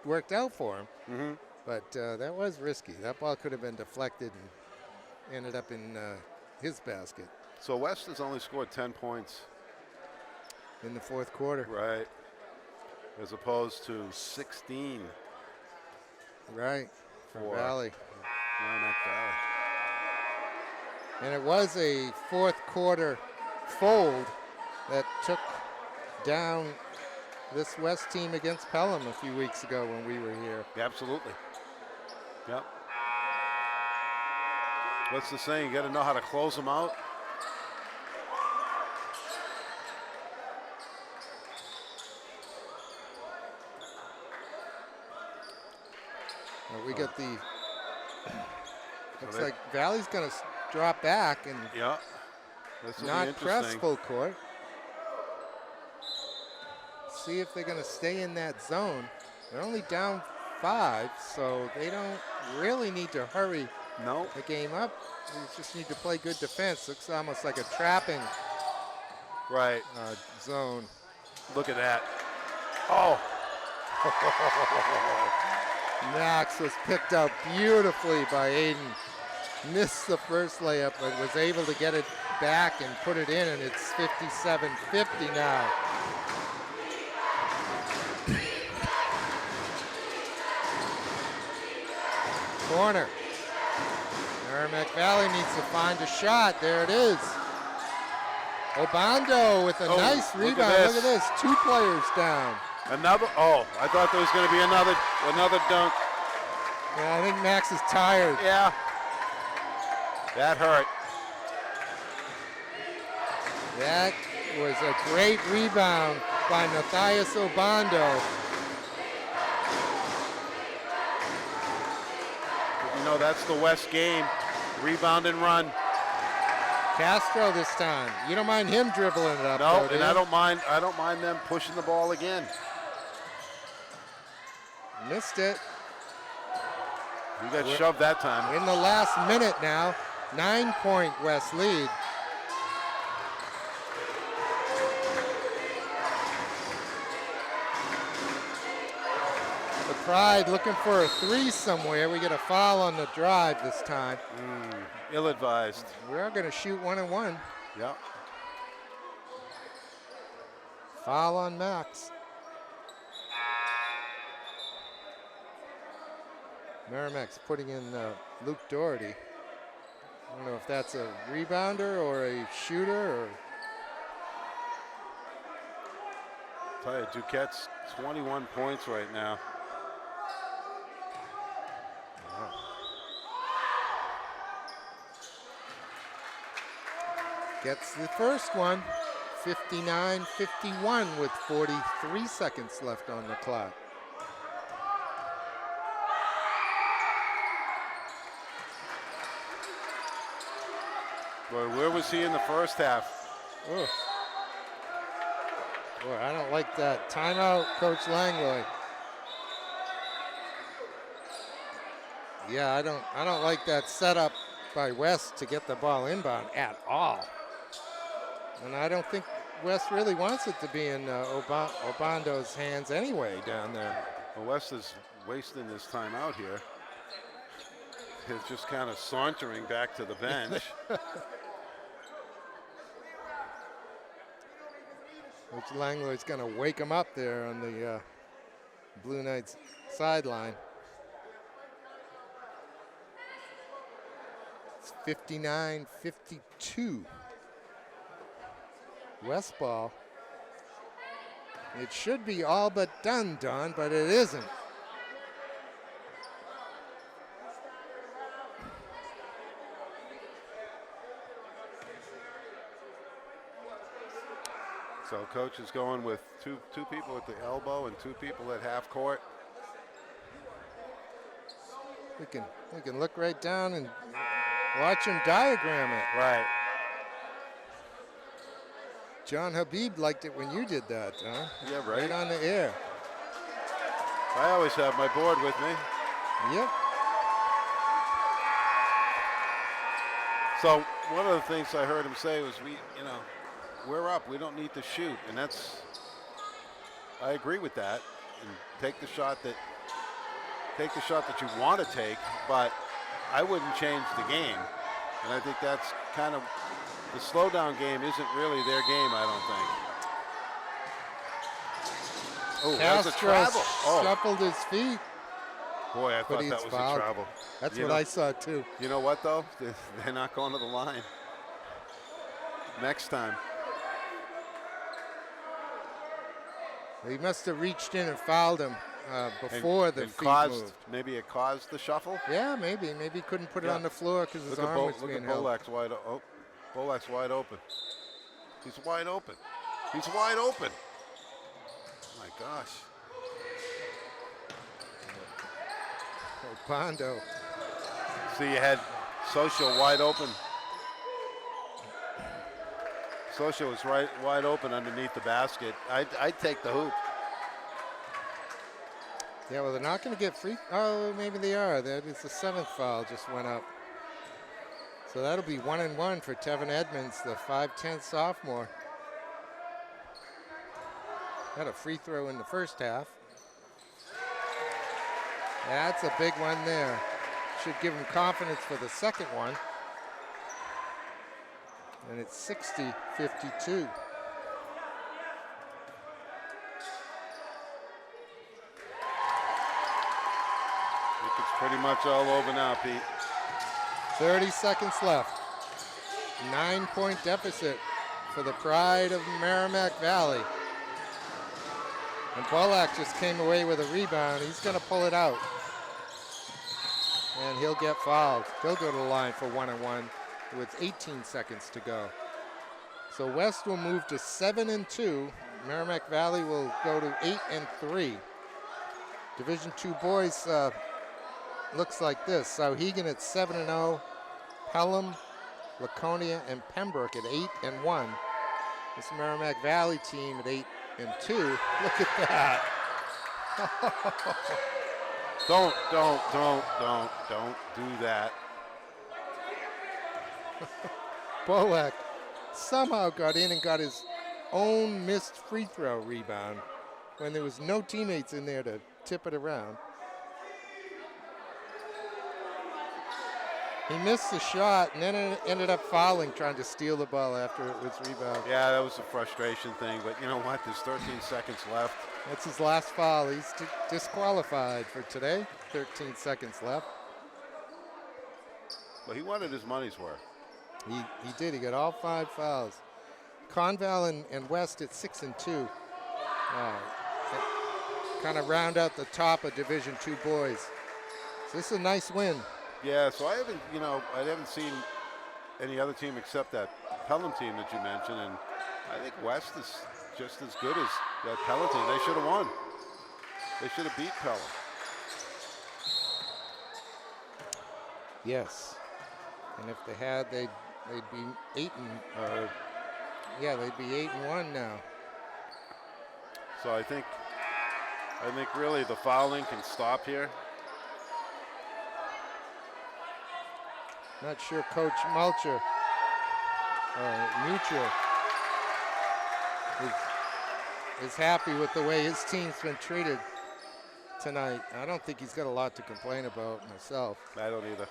worked out for him, but that was risky. That ball could have been deflected and ended up in his basket. So West has only scored 10 points in the fourth quarter. Right. As opposed to 16. Right. For Valley. Merrimack Valley. And it was a fourth quarter fold that took down this West team against Pelham a few weeks ago when we were here. Yeah, absolutely. Yep. What's the saying? You got to know how to close them out. Well, we got the. Looks like Valley's going to drop back and not press full court. See if they're going to stay in that zone. They're only down 5, so they don't really need to hurry the game up. They just need to play good defense. Looks almost like a trapping zone. Look at that. Oh. Max was picked out beautifully by Aiden. Missed the first layup, but was able to get it back and put it in, and it's 57-50 now. Corner. Merrimack Valley needs to find a shot. There it is. Obando with a nice rebound. Look at this. 2 players down. Another. Oh, I thought there was going to be another dunk. Yeah, I think Max is tired. Yeah. That hurt. That was a great rebound by Matthias Obando. You know, that's the West game. Rebound and run. Castro this time. You don't mind him dribbling it up. No, though, and I don't mind them pushing the ball again. Missed it. You got shoved that time. In the last minute now, 9-point West lead. The Pride looking for a 3 somewhere. We get a foul on the drive this time. Ill-advised. We are going to shoot 1 and 1. Yep. Foul on Max. Merrimack's putting in Luke Doherty. I don't know if that's a rebounder or a shooter or. Tell you, Duquette's 21 points right now. Wow. Gets the first one, 59-51 with 43 seconds left on the clock. Boy, where was he in the first half? Oh. Boy, I don't like that. Timeout, Coach Langlois. Yeah, I don't like that setup by West to get the ball inbound at all. And I don't think West really wants it to be in Obando's hands anyway down there. Well, West is wasting his time out here. He's just kind of sauntering back to the bench. Coach Langlois going to wake him up there on the Blue Knights sideline. It's 59-52. West ball. It should be all but done, Don, but it isn't. So coach is going with two people at the elbow and 2 people at half court. We can look right down and Watch him diagram it. Right. John Habib liked it when you did that, huh? Yeah, Right right. on the air. I always have my board with me. Yep. So one of the things I heard him say was, we're up. We don't need to shoot, and I agree with that. And take the shot that you want to take, but I wouldn't change the game. And I think that's kind of the slowdown game isn't really their game. I don't think. Oh, that's a travel. Oh, shuffled his feet. boy, I But thought he's that was fouled. a travel. That's You what know- I saw too. You know what though? They're not going to the line. Next time. He must have reached in and fouled him before the and feet moved. maybe it caused the shuffle. Yeah, maybe. Maybe he couldn't put it Yeah. on the floor because his Look arm was at being held. Bolak's wide open. Oh, Bolak's wide open. He's wide open. He's wide open. Oh my gosh. Pondo. See, you had Social wide open. Social was wide open underneath the basket. I'd take the hoop. Yeah, well, they're not going to get free. Oh, maybe they are. That is the 7th foul just went up. So that'll be 1-1 for Tevin Edmonds, the 5'10" sophomore. Got a free throw in the first half. That's a big one there. Should give him confidence for the second one. And it's 60-52. I think it's pretty much all over now, Pete. 30 seconds left. 9-point deficit for the pride of Merrimack Valley. And Bolak just came away with a rebound. He's going to pull it out. And he'll get fouled. He'll go to the line for 1-1 with 18 seconds to go. So West will move to 7-2. Merrimack Valley will go to 8-3. Division II boys looks like this. Sauhegan at 7-0. Pelham, Laconia, and Pembroke at 8-1. This Merrimack Valley team at 8-2. Look at that. Don't do that. Bolak somehow got in and got his own missed free throw rebound when there was no teammates in there to tip it around. He missed the shot and then ended up fouling, trying to steal the ball after it was rebounded. Yeah, that was a frustration thing, but you know what? There's 13 seconds left. That's his last foul. He's disqualified for today. 13 seconds left. But he wanted his money's worth. He did. He got all 5 fouls. Conval and West at 6-2. Kind of round out the top of Division II boys. So this is a nice win. Yeah, so I haven't seen any other team except that Pelham team that you mentioned, and I think West is just as good as that Pelham team. They should have won. They should have beat Pelham. Yes. And if they had, they'd be 8-1 now. So I think really the fouling can stop here. Not sure Coach Mutual is happy with the way his team's been treated tonight. I don't think he's got a lot to complain about myself. I don't either.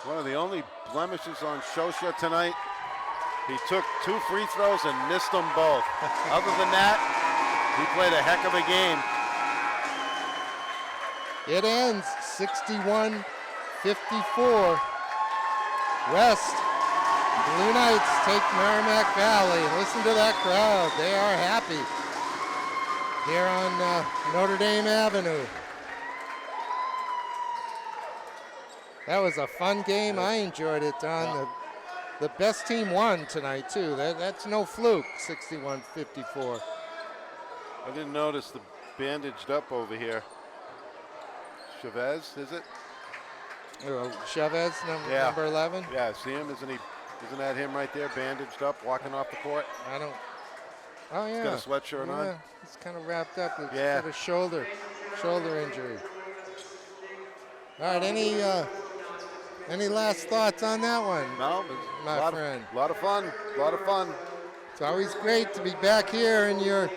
One of the only blemishes on Shosha tonight, he took 2 free throws and missed them both. Other than that, he played a heck of a game. It ends 61-54. West Blue Knights take Merrimack Valley. Listen to that crowd. They are happy here on Notre Dame Avenue. That was a fun game. I enjoyed it, Don. The best team won tonight, too. That's no fluke, 61-54. I didn't notice the bandaged up over here. Chavez, is it? Chavez, number 11? Yeah, see him? Isn't that him right there, bandaged up, walking off the court? Oh, yeah. Got a sweatshirt on? He's kind of wrapped up. He's Yeah. got a shoulder injury. All right, any last thoughts on that one? No, my friend. A lot of fun. It's always great to be back here in your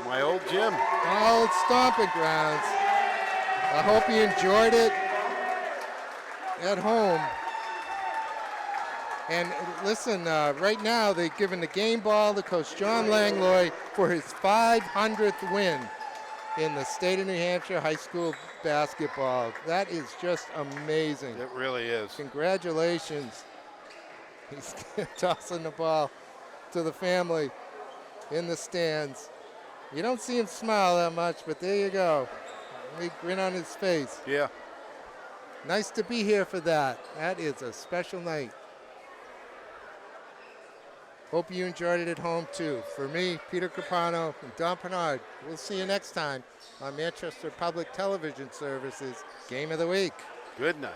My old gym. old stomping grounds. I hope you enjoyed it at home. And listen, right now they've given the game ball to Coach John Langlois for his 500th win in the state of New Hampshire high school basketball. That is just amazing. It really is. Congratulations. He's tossing the ball to the family in the stands. You don't see him smile that much, but there you go. Big grin on his face. Yeah. Nice to be here for that. That is a special night. Hope you enjoyed it at home, too. For me, Peter Capano and Don Bernard, we'll see you next time on Manchester Public Television Services Game of the Week. Good night.